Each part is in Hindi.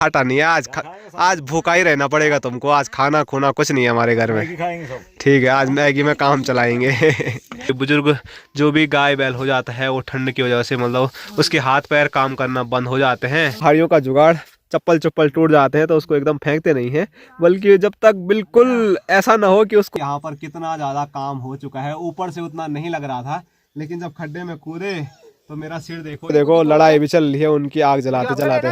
हटा नहीं है आज भूखा ही रहना पड़ेगा तुमको। आज खाना खूना कुछ नहीं है हमारे घर में। ठीक है, आज मैगी में काम चलाएंगे। बुजुर्ग जो भी गाय बैल हो जाता है वो ठंड की वजह से मतलब उसके हाथ पैर काम करना बंद हो जाते हैं। हाड़ियों का जुगाड़, चप्पल चप्पल टूट जाते हैं तो उसको एकदम फेंकते नहीं है, बल्कि जब तक बिल्कुल ऐसा ना हो कि उसको। यहाँ पर कितना ज्यादा काम हो चुका है, ऊपर से उतना नहीं लग रहा था, लेकिन जब खड्डे में कूदे तो मेरा सिर देखो देखो लड़ाई भी चल रही है उनकी, आग जलाते जलाते।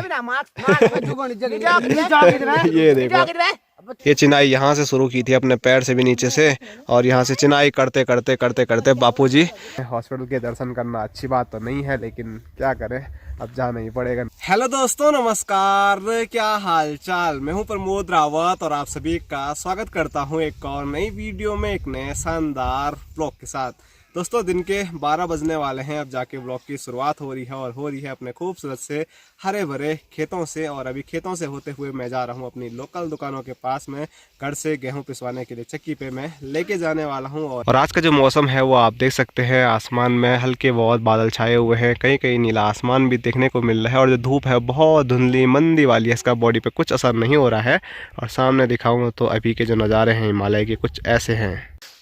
ये देखो, ये चिनाई यहाँ से शुरू की थी अपने पैर से भी नीचे से, और यहाँ से चिनाई करते करते करते करते बापूजी। हॉस्पिटल के दर्शन करना अच्छी बात तो नहीं है, लेकिन क्या करें, अब जाना ही पड़ेगा। हेलो दोस्तों, नमस्कार, क्या हाल चाल। मैं हूं प्रमोद रावत और आप सभी का स्वागत करता हूं एक और नई वीडियो में, एक नए शानदार ब्लॉग के साथ। दोस्तों दिन के 12 बजने वाले हैं, अब जाके ब्लॉग की शुरुआत हो रही है और हो रही है अपने खूबसूरत से हरे भरे खेतों से। और अभी खेतों से होते हुए मैं जा रहा हूं अपनी लोकल दुकानों के पास में, घर से गेहूं पिसवाने के लिए चक्की पे मैं लेके जाने वाला हूं। और आज का जो मौसम है वो आप देख सकते हैं, आसमान में हल्के बहुत बादल छाए हुए हैं, कहीं कहीं नीला आसमान भी देखने को मिल रहा है, और जो धूप है बहुत धुंधली मंदी वाली है, इसका बॉडी पे कुछ असर नहीं हो रहा है। और सामने दिखाऊंगा तो अभी के जो नज़ारे हैं हिमालय के कुछ ऐसे हैं।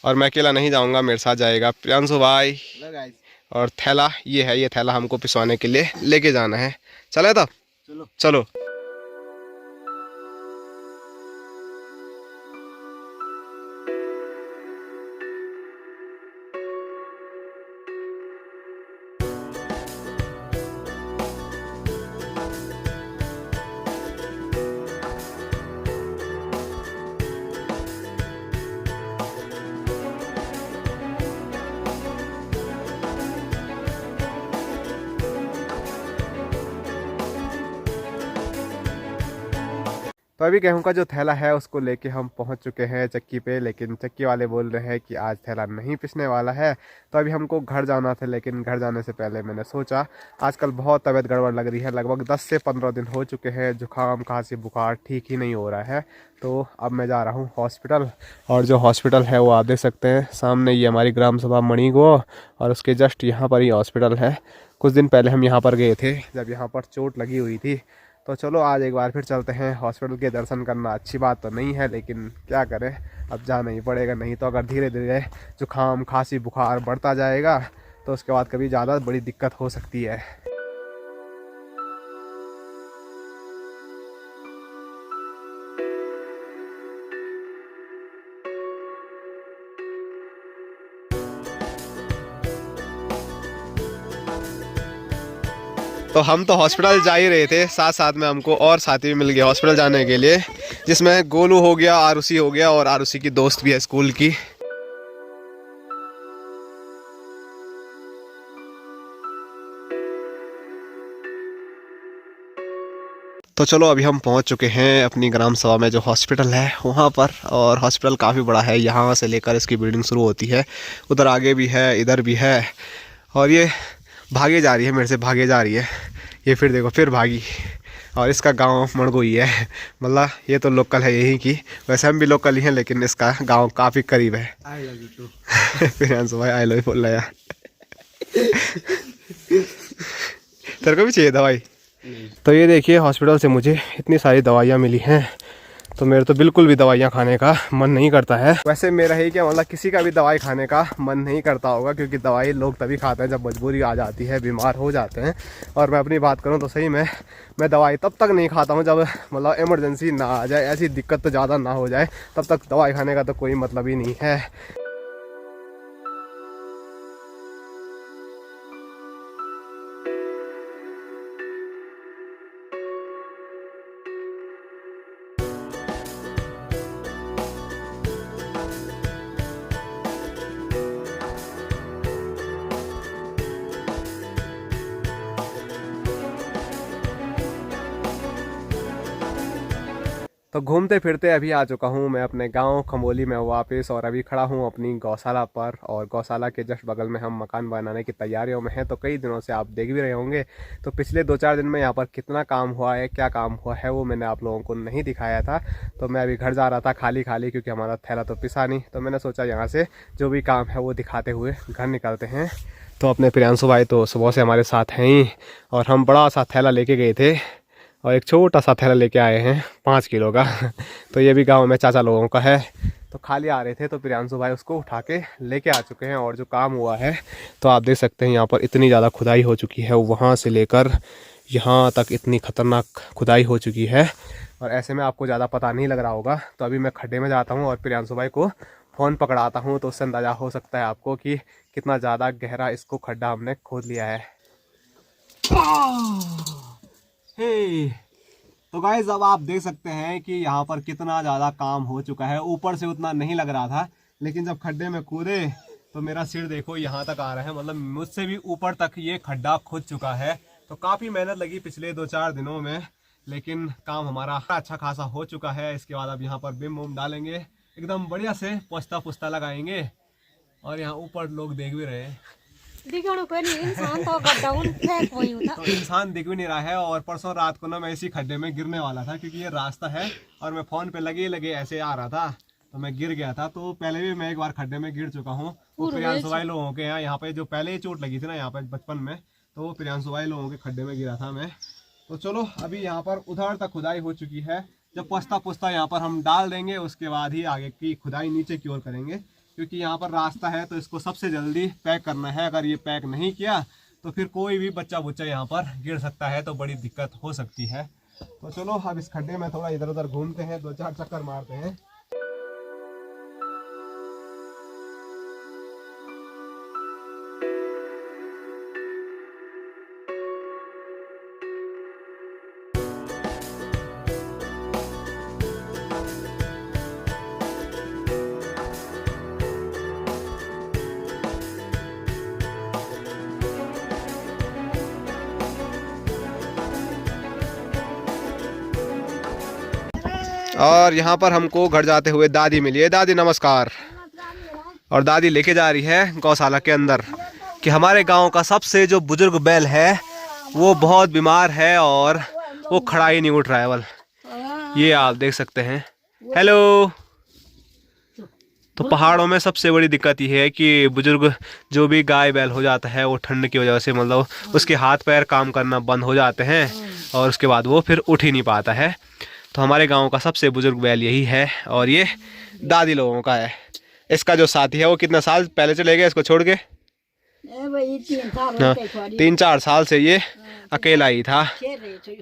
और मैं अकेला नहीं जाऊंगा, मेरे साथ जाएगा प्रियांशु भाई और थैला। ये है, ये थैला हमको पिसवाने के लिए लेके जाना है। चले तब, चलो चलो। तो अभी गेहूं का जो थैला है उसको लेके हम पहुंच चुके हैं चक्की पे, लेकिन चक्की वाले बोल रहे हैं कि आज थैला नहीं पिसने वाला है। तो अभी हमको घर जाना था, लेकिन घर जाने से पहले मैंने सोचा, आजकल बहुत तबीयत गड़बड़ लग रही है, लगभग 10 से 15 दिन हो चुके हैं, जुकाम खांसी बुखार ठीक ही नहीं हो रहा है। तो अब मैं जा रहा हूँ हॉस्पिटल, और जो हॉस्पिटल है वो आप देख सकते हैं सामने, ये हमारी ग्राम सभा मणिगो, और उसके जस्ट यहाँ पर ही हॉस्पिटल है। कुछ दिन पहले हम यहाँ पर गए थे जब यहाँ पर चोट लगी हुई थी। तो चलो आज एक बार फिर चलते हैं हॉस्पिटल के दर्शन करना। अच्छी बात तो नहीं है, लेकिन क्या करें, अब जाना ही पड़ेगा। नहीं तो अगर धीरे धीरे जुकाम खांसी बुखार बढ़ता जाएगा तो उसके बाद कभी ज़्यादा बड़ी दिक्कत हो सकती है। तो हम तो हॉस्पिटल जा ही रहे थे, साथ साथ में हमको और साथी भी मिल गया हॉस्पिटल जाने के लिए, जिसमें गोलू हो गया, आरुषि हो गया, और आरुषि की दोस्त भी है स्कूल की। तो चलो अभी हम पहुंच चुके हैं अपनी ग्राम सभा में जो हॉस्पिटल है वहाँ पर। और हॉस्पिटल काफ़ी बड़ा है, यहाँ से लेकर इसकी बिल्डिंग शुरू होती है, उधर आगे भी है, इधर भी है। और ये भागे जा रही है, मेरे से भागे जा रही है, ये फिर देखो फिर भागी। और इसका गांव मणगोई है, मतलब ये तो लोकल है यहीं की, वैसे हम भी लोकल ही हैं, लेकिन इसका गांव काफ़ी करीब है। I love you too. Priyanshu भाई आई लव यू बोल रहा है। तेरे को भी चाहिए दवाई? तो ये देखिए, हॉस्पिटल से मुझे इतनी सारी दवाइयाँ मिली हैं, तो मेरे तो बिल्कुल भी दवाइयाँ खाने का मन नहीं करता है। वैसे मेरा ही क्या, मतलब किसी का भी दवाई खाने का मन नहीं करता होगा, क्योंकि दवाई लोग तभी खाते हैं जब मजबूरी आ जाती है, बीमार हो जाते हैं। और मैं अपनी बात करूं तो सही में मैं दवाई तब तक नहीं खाता हूं जब मतलब इमरजेंसी ना आ जाए, ऐसी दिक्कत तो ज़्यादा ना हो जाए, तब तक दवाई खाने का तो कोई मतलब ही नहीं है। तो घूमते फिरते अभी आ चुका हूँ मैं अपने गांव खम्बोली में वापस, और अभी खड़ा हूँ अपनी गौशाला पर। और गौशाला के जस्ट बगल में हम मकान बनाने की तैयारियों में हैं। तो कई दिनों से आप देख भी रहे होंगे, तो पिछले 2-4 दिन में यहाँ पर कितना काम हुआ है, क्या काम हुआ है, वो मैंने आप लोगों को नहीं दिखाया था। तो मैं अभी घर जा रहा था खाली खाली, क्योंकि हमारा थैला तो पिसा नहीं। तो मैंने सोचा यहाँ से जो भी काम है वो दिखाते हुए घर निकलते हैं। तो अपने प्रियांशु भाई तो सुबह से हमारे साथ हैं ही, और हम बड़ा सा थैला लेके गए थे, और एक छोटा सा थैला लेके आए हैं 5 किलो का। तो ये भी गांव में चाचा लोगों का है। तो खाली आ रहे थे तो प्रियांशु भाई उसको उठा के लेके आ चुके हैं। और जो काम हुआ है तो आप देख सकते हैं यहाँ पर इतनी ज़्यादा खुदाई हो चुकी है, वहाँ से लेकर यहाँ तक इतनी ख़तरनाक खुदाई हो चुकी है। और ऐसे में आपको ज़्यादा पता नहीं लग रहा होगा। तो अभी मैं खड्डे में जाता हूँ और प्रियांशु भाई को फ़ोन पकड़ाता हूँ, तो उससे अंदाज़ा हो सकता है आपको कि कितना ज़्यादा गहरा इसको खड्डा हमने खोद लिया है। हे तो गाइस अब आप देख सकते हैं कि यहाँ पर कितना ज़्यादा काम हो चुका है। ऊपर से उतना नहीं लग रहा था, लेकिन जब खड्डे में कूदे तो मेरा सिर देखो यहाँ तक आ रहा है, मतलब मुझसे भी ऊपर तक ये खड्डा खुद चुका है। तो काफ़ी मेहनत लगी पिछले 2-4 दिनों में, लेकिन काम हमारा अच्छा खासा हो चुका है। इसके बाद अब यहाँ पर बिम बुम डालेंगे, एकदम बढ़िया से पोस्ता पुस्ता लगाएंगे। और यहाँ ऊपर लोग देख भी रहे हैं, तो इंसान दिख भी नहीं रहा है। और परसों रात को ना मैं इसी खड्डे में गिरने वाला था, क्योंकि ये रास्ता है और मैं फ़ोन पे लगे लगे ऐसे आ रहा था तो मैं गिर गया था। तो पहले भी मैं एक बार खड्डे में गिर चुका हूँ। वो प्रियांशु भाई लोगों के यहाँ पे जो पहले ही चोट लगी थी ना यहाँ पे बचपन में, तो वो प्रियांशु भाई लोगों के खड्डे में गिरा था मैं। तो चलो अभी यहाँ पर उधर तक खुदाई हो चुकी है। जब पोस्ता पुस्ता यहाँ पर हम डाल देंगे उसके बाद ही आगे की खुदाई नीचे की ओर करेंगे, क्योंकि यहाँ पर रास्ता है तो इसको सबसे जल्दी पैक करना है। अगर ये पैक नहीं किया तो फिर कोई भी बच्चा बुच्चा यहाँ पर गिर सकता है, तो बड़ी दिक्कत हो सकती है। तो चलो अब इस खड्डे में थोड़ा इधर उधर घूमते हैं, 2-4 चक्कर मारते हैं। और यहाँ पर हमको घर जाते हुए दादी मिली है। दादी नमस्कार। और दादी लेके जा रही है गौशाला के अंदर कि हमारे गांव का सबसे जो बुजुर्ग बैल है वो बहुत बीमार है और वो खड़ा ही नहीं उठ रहा है बल। ये आप देख सकते हैं। हेलो। तो पहाड़ों में सबसे बड़ी दिक्कत ये है कि बुजुर्ग जो भी गाय बैल हो जाता है वो ठंड की वजह से मतलब उसके हाथ पैर काम करना बंद हो जाते हैं और उसके बाद वो फिर उठ ही नहीं पाता है। तो हमारे गांव का सबसे बुजुर्ग बैल यही है और ये दादी लोगों का है। इसका जो साथी है वो कितना साल पहले चले गए इसको छोड़ के? 3-4 साल से ये अकेला ही था।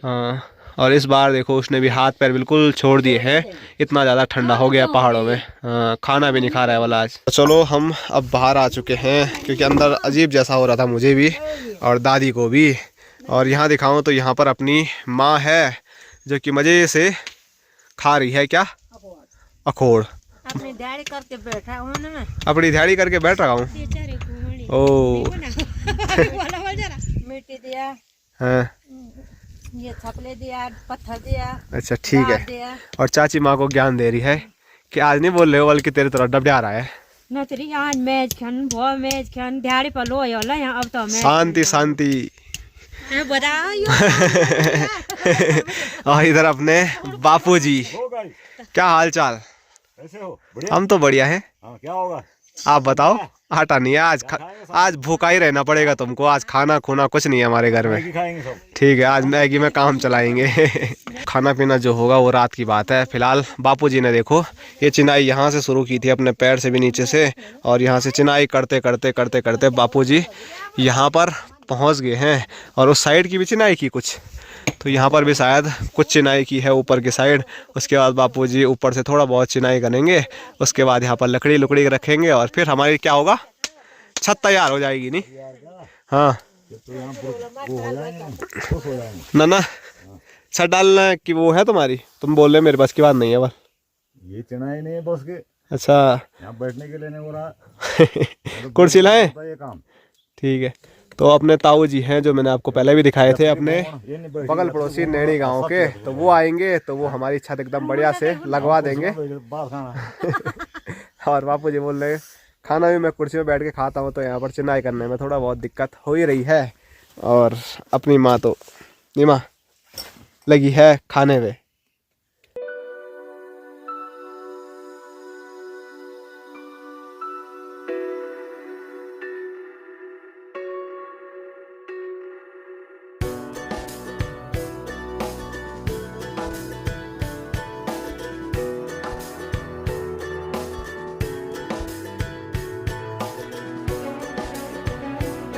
हाँ, और इस बार देखो उसने भी हाथ पैर बिल्कुल छोड़ दिए हैं, इतना ज़्यादा ठंडा हो गया पहाड़ों में। खाना भी नहीं खा रहा है वाला आज। तो चलो हम अब बाहर आ चुके हैं, क्योंकि अंदर अजीब जैसा हो रहा था मुझे भी और दादी को भी। और यहाँ दिखाऊँ तो यहाँ पर अपनी माँ है जो कि मज़े से खा रही है क्या? अखोड़। अपनी दिहाड़ी करके बैठा हूँ ना, अपनी दिहाड़ी करके बैठ रहा हूँ। ओ मिट्टी दिया, हाँ ये थपले दिया, पत्थर दिया। अच्छा ठीक है। और चाची माँ को ज्ञान दे रही है कि आज नहीं बोल रहे हो बल्कि तेरे तरफ डबडा रहा है। आज मैच खन वो मैच खन दिहाड़ी पर लो यहाँ अब तो शांति शांति। और इधर अपने बापूजी, क्या हाल चाल? कैसे हो? हम तो बढ़िया हैं। क्या होगा आप बताओ? आटा नहीं है आज, आज भूखा ही रहना पड़ेगा तुमको। आज खाना खूना कुछ नहीं है हमारे घर में। ठीक है, आज मैगी में काम चलाएंगे। खाना पीना जो होगा वो रात की बात है। फिलहाल बापूजी ने देखो ये चिनाई यहाँ से शुरू की थी, अपने पैर से भी नीचे से, और यहाँ से चिनाई करते करते करते करते बापूजी यहाँ पर पहुँच गए हैं। और उस साइड की भी चिनाई की कुछ, तो यहाँ पर भी शायद कुछ चिनाई की है ऊपर की साइड। उसके बाद बापूजी ऊपर से थोड़ा बहुत चिनाई करेंगे, उसके बाद यहाँ पर लकड़ी लुकड़ी रखेंगे और फिर हमारी क्या होगा, छत तैयार हो जाएगी। नहीं हाँ ना ना, छत डालना कि वो है तुम्हारी, तुम बोल रहे मेरे पास की बात नहीं है। बस ये चिनाई नहीं है बस के। अच्छा यहाँ बैठने के लिए नहीं हो रहा। कुर्सी लाए, ठीक है। तो अपने ताऊ जी हैं जो मैंने आपको पहले भी दिखाए थे, अपने बगल पड़ोसी नेड़ी गांव के, तो वो आएंगे तो वो हमारी छत एकदम बढ़िया से लगवा देंगे। और बापू जी बोल रहे खाना भी मैं कुर्सी में बैठ के खाता हूँ, तो यहाँ पर चिनाई करने में थोड़ा बहुत दिक्कत हो ही रही है। और अपनी माँ तो नीमा लगी है खाने में।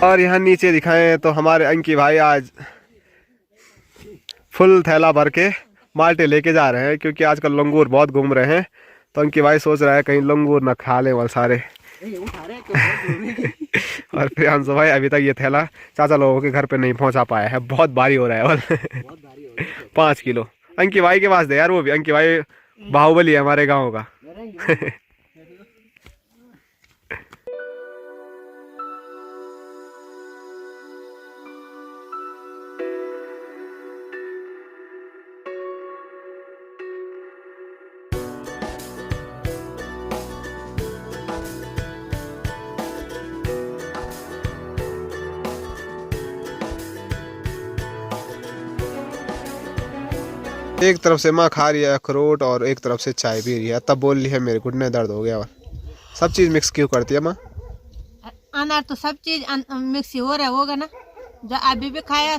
और यहाँ नीचे दिखाएं तो हमारे अंकी भाई आज फुल थैला भर के माल्टे लेके जा रहे हैं, क्योंकि आजकल लंगूर बहुत घूम रहे हैं। तो अंकी भाई सोच रहा है कहीं लंगूर न खा ले वो सारे। और प्रियांशु भाई अभी तक ये थैला चाचा लोगों के घर पे नहीं पहुंचा पाया है, बहुत भारी हो रहा है। 5 किलो अंकी भाई के पास दे यार, वो भी अंकी भाई बाहुबली है हमारे गाँव का। एक तरफ से माँ खा रही है अखरोट और एक तरफ से चाय पी रही है, तब बोल रही है मेरे घुटने दर्द हो गया। और सब चीज मिक्स क्यों करती है माँ? अनार तो सब चीज मिक्स हो रहा होगा ना, जो अभी भी खाया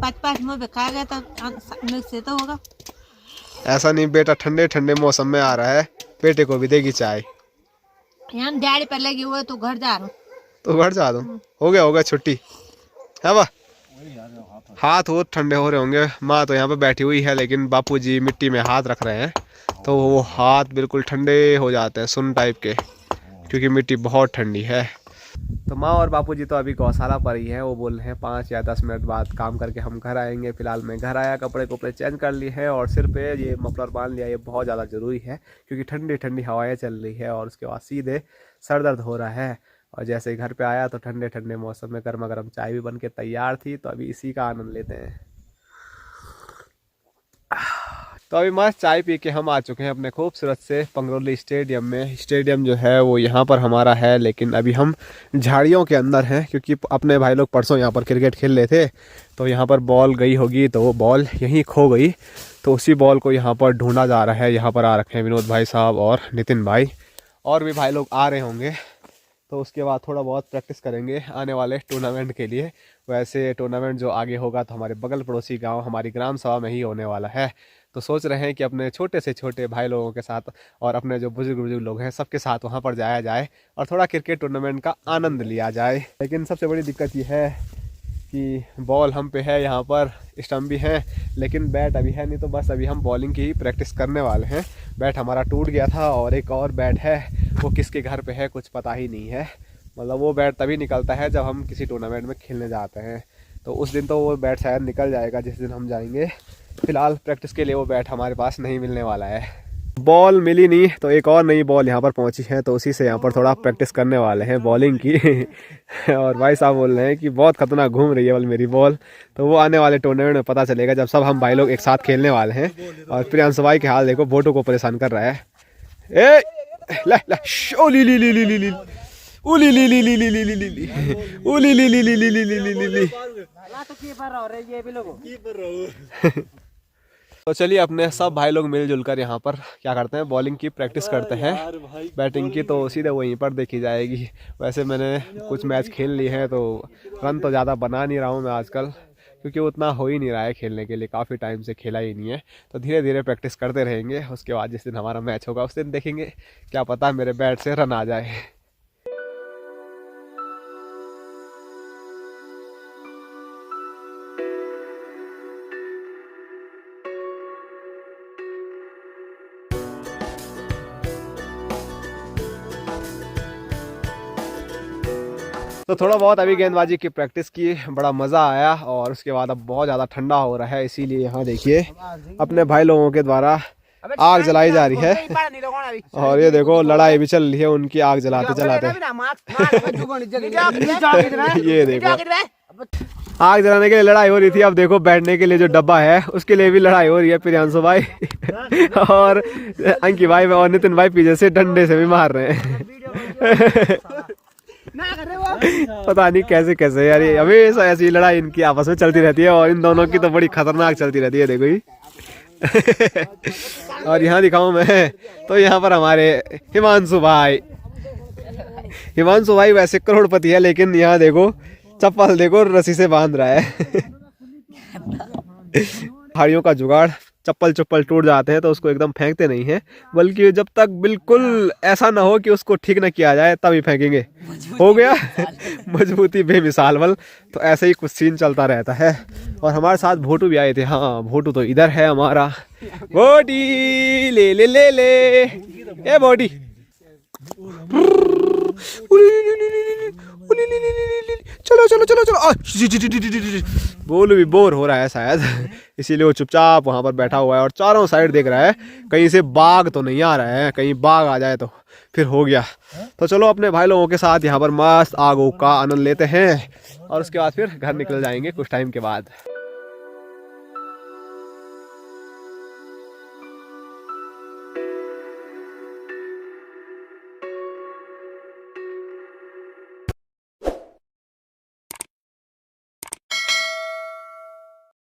5-5 मुँह भी खा गया तो मिक्स तो होगा। ऐसा नहीं बेटा, ठंडे ठंडे मौसम में आ रहा है, बेटे को भी देगी चाय। यहाँ दिहाड़ी पर लगी हुई तो घर जा रहा हूँ। तो घर जा दो, हो गया छुट्टी है वाह। हाथ वो ठंडे हो रहे होंगे। माँ तो यहाँ पे बैठी हुई है, लेकिन बापूजी मिट्टी में हाथ रख रहे हैं तो वो हाथ बिल्कुल ठंडे हो जाते हैं, सुन टाइप के, क्योंकि मिट्टी बहुत ठंडी है। तो माँ और बापूजी तो अभी गौशाला पर ही हैं। वो बोल रहे हैं 5 या 10 मिनट बाद काम करके हम घर आएंगे। फिलहाल मैं घर आया, कपड़े चेंज कर लिए हैं और सिर पे ये मफलर बांध लिया। ये बहुत ज़्यादा ज़रूरी है, क्योंकि ठंडी ठंडी हवाएं चल रही है और उसके बाद सीधे सर दर्द हो रहा है। और जैसे ही घर पे आया तो ठंडे ठंडे मौसम में गर्मा गर्म चाय भी बन के तैयार थी, तो अभी इसी का आनंद लेते हैं। तो अभी मस्त चाय पी के हम आ चुके हैं अपने खूबसूरत से पंगरौली स्टेडियम में। स्टेडियम जो है वो यहाँ पर हमारा है, लेकिन अभी हम झाड़ियों के अंदर हैं, क्योंकि अपने भाई लोग परसों यहाँ पर क्रिकेट खेल रहे थे। तो यहाँ पर बॉल गई होगी, तो वो बॉल यहीं खो गई, तो उसी बॉल को यहाँ पर ढूंढा जा रहा है। यहाँ पर आ रखे हैं विनोद भाई साहब और नितिन भाई, और भी भाई लोग आ रहे होंगे। तो उसके बाद थोड़ा बहुत प्रैक्टिस करेंगे आने वाले टूर्नामेंट के लिए। वैसे टूर्नामेंट जो आगे होगा तो हमारे बगल पड़ोसी गांव हमारी ग्राम सभा में ही होने वाला है। तो सोच रहे हैं कि अपने छोटे से छोटे भाई लोगों के साथ और अपने जो बुजुर्ग लोग हैं सबके साथ वहां पर जाया जाए और थोड़ा क्रिकेट टूर्नामेंट का आनंद लिया जाए। लेकिन सबसे बड़ी दिक्कत ये है कि बॉल हम पे है, यहाँ पर स्टंप भी है, लेकिन बैट अभी है नहीं। तो बस अभी हम बॉलिंग की ही प्रैक्टिस करने वाले हैं। बैट हमारा टूट गया था और एक और बैट है, वो किसके घर पे है कुछ पता ही नहीं है। मतलब वो बैट तभी निकलता है जब हम किसी टूर्नामेंट में खेलने जाते हैं, तो उस दिन तो वो बैट शायद निकल जाएगा जिस दिन हम जाएंगे। फिलहाल प्रैक्टिस के लिए वो बैट हमारे पास नहीं मिलने वाला है। बॉल मिली नहीं तो एक और नई बॉल यहाँ पर पहुँची है, तो उसी से यहाँ पर थोड़ा प्रैक्टिस करने वाले हैं बॉलिंग की। और भाई साहब बोल रहे हैं कि बहुत खतरनाक घूम रही है बॉल मेरी बॉल। तो वो आने वाले टूर्नामेंट में पता चलेगा जब सब हम भाई लोग एक साथ खेलने वाले हैं। और प्रियांशु भाई के हाल देखो, बोटो को परेशान कर रहा है। ए ला ला ओ ली ली ली ली ली ली उली ली ली ली ली ली ली ली उली ली ली ली ली ली ली ली ली। तो चलिए अपने सब भाई लोग मिलजुल कर यहाँ पर क्या करते हैं, बॉलिंग की प्रैक्टिस करते हैं। बैटिंग की तो सीधे वहीं पर देखी जाएगी। वैसे मैंने कुछ मैच खेल लिए हैं, तो रन तो ज़्यादा बना नहीं रहा हूँ मैं आजकल, क्योंकि उतना हो ही नहीं रहा है खेलने के लिए। काफ़ी टाइम से खेला ही नहीं है, तो धीरे धीरे प्रैक्टिस करते रहेंगे। उसके बाद जिस दिन हमारा मैच होगा उस दिन देखेंगे, क्या पता मेरे बैट से रन आ जाए। तो थोड़ा बहुत अभी गेंदबाजी की प्रैक्टिस की, बड़ा मज़ा आया। और उसके बाद अब बहुत ज़्यादा ठंडा हो रहा है, इसीलिए यहाँ देखिए अपने भाई लोगों के द्वारा आग जलाई जा रही है। और ये देखो लड़ाई भी चल रही है उनकी, आग जलाते जलाते। ये देखो आग जलाने के लिए लड़ाई हो रही थी, अब देखो बैठने के लिए जो डब्बा है उसके लिए भी लड़ाई हो रही है। प्रियांशु भाई और अंकी भाई और नितिन भाई पीछे से डंडे से भी मार रहे हैं। पता नहीं कैसे कैसे यार, ये हमेशा ऐसी लड़ाई इनकी आपस में चलती रहती है और इन दोनों की तो बड़ी खतरनाक चलती रहती है। देखो ही और यहाँ दिखाऊं मैं तो यहाँ पर हमारे हिमांशु भाई वैसे करोड़पति है, लेकिन यहाँ देखो चप्पल देखो रस्सी से बांध रहा है। हाड़ियों का जुगाड़ चप्पल चप्पल टूट जाते हैं तो उसको एकदम फेंकते नहीं हैं, बल्कि जब तक बिल्कुल ऐसा ना हो कि उसको ठीक ना किया जाए तभी फेंकेंगे। हो गया मजबूती बेमिसाल बल। तो ऐसे ही कुछ सीन चलता रहता है। और हमारे साथ भोटू भी आए थे। हाँ भोटू तो इधर है हमारा। भोटी ले ले ले ले ए भोटी, चलो चलो चलो चलो। बोलू भी बोर हो रहा है शायद, इसीलिए वो चुपचाप वहां पर बैठा हुआ है और चारों साइड देख रहा है कहीं से बाघ तो नहीं आ रहा है, कहीं बाघ आ जाए तो फिर हो गया। तो चलो अपने भाई लोगों के साथ यहाँ पर मस्त आग का आनंद लेते हैं और उसके बाद फिर घर निकल जाएंगे कुछ टाइम के बाद।